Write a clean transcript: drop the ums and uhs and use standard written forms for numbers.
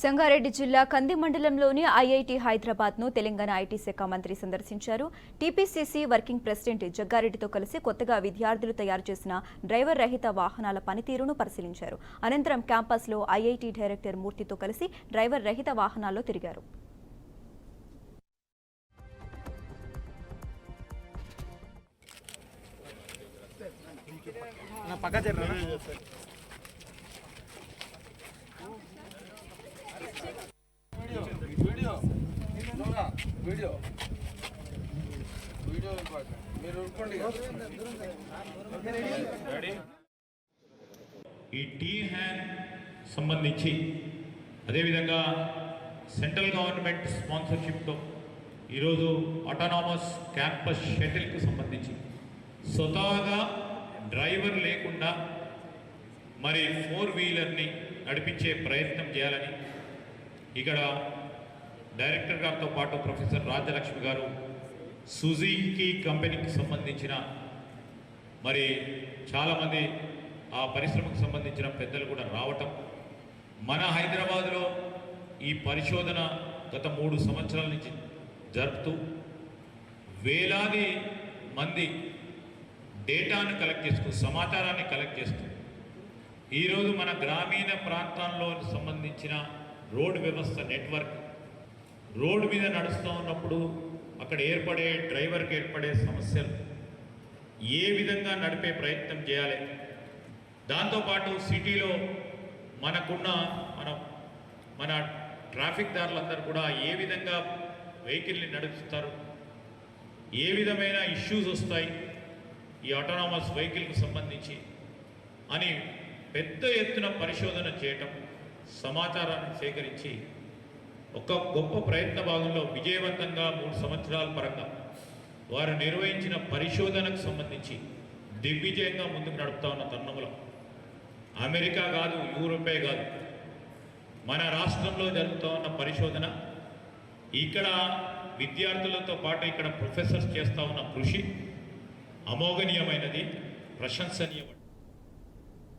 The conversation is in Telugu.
సంగారెడ్డి జిల్లా కంది మండలంలోని ఐఐటి హైదరాబాద్ను తెలంగాణ ఐటీ శాఖ మంత్రి సందర్శించారు. టీపీసీసీ వర్కింగ్ ప్రెసిడెంట్ జగ్గారెడ్డితో కలిసి కొత్తగా విద్యార్థులు తయారు చేసిన డ్రైవర్ రహిత వాహనాల పనితీరును పరిశీలించారు. అనంతరం క్యాంపస్లో ఐఐటి డైరెక్టర్ మూర్తితో కలిసి డ్రైవర్ రహిత వాహనాల్లో తిరిగారు. ఈ టీ హ్యాండ్ సంబంధించి అదేవిధంగా సెంట్రల్ గవర్నమెంట్ స్పాన్సర్షిప్తో ఈరోజు ఆటోనామస్ క్యాంపస్ షటిల్కి సంబంధించి స్వతహాగా డ్రైవర్ లేకుండా మరి 4-వీలర్ని నడిపించే ప్రయత్నం చేయాలని ఇక్కడ డైరెక్టర్ గారితో పాటు ప్రొఫెసర్ రాజ్యలక్ష్మి గారు సుజుకి కంపెనీకి సంబంధించిన మరి చాలామంది ఆ పరిశ్రమకు సంబంధించిన పెద్దలు కూడా రావటం, మన హైదరాబాద్లో ఈ పరిశోధన గత 3 సంవత్సరాల నుంచి జరుపుతూ వేలాది మంది డేటాను కలెక్ట్ చేస్తూ సమాచారాన్ని కలెక్ట్ చేస్తూ ఈరోజు మన గ్రామీణ ప్రాంతాల్లో సంబంధించిన రోడ్ వ్యవస్థ నెట్వర్క్, రోడ్డు మీద నడుస్తూ ఉన్నప్పుడు అక్కడ ఏర్పడే డ్రైవర్కి ఏర్పడే సమస్యలు ఏ విధంగా నడిపే ప్రయత్నం చేయాలి, దాంతోపాటు సిటీలో మనకున్న మన ట్రాఫిక్ దారులందరూ కూడా ఏ విధంగా వెహికల్ని నడుపుతారు, ఏ విధమైన ఇష్యూస్ వస్తాయి ఈ ఆటోనామస్ వెహికల్కి సంబంధించి అని పెద్ద ఎత్తున పరిశోధన చేయటం, సమాచారాన్ని సేకరించి ఒక గొప్ప ప్రయత్న భాగంలో విజయవంతంగా 3 సంవత్సరాల పరంగా వారు నిర్వహించిన పరిశోధనకు సంబంధించి దిగ్విజయంగా ముందుకు నడుపుతా ఉన్న తరుణంలో అమెరికా కాదు, యూరోపే కాదు, మన రాష్ట్రంలో జరుగుతూ ఉన్న పరిశోధన, ఇక్కడ విద్యార్థులతో పాటు ఇక్కడ ప్రొఫెసర్స్ చేస్తూ ఉన్న కృషి అమోఘనీయమైనది, ప్రశంసనీయమైనది.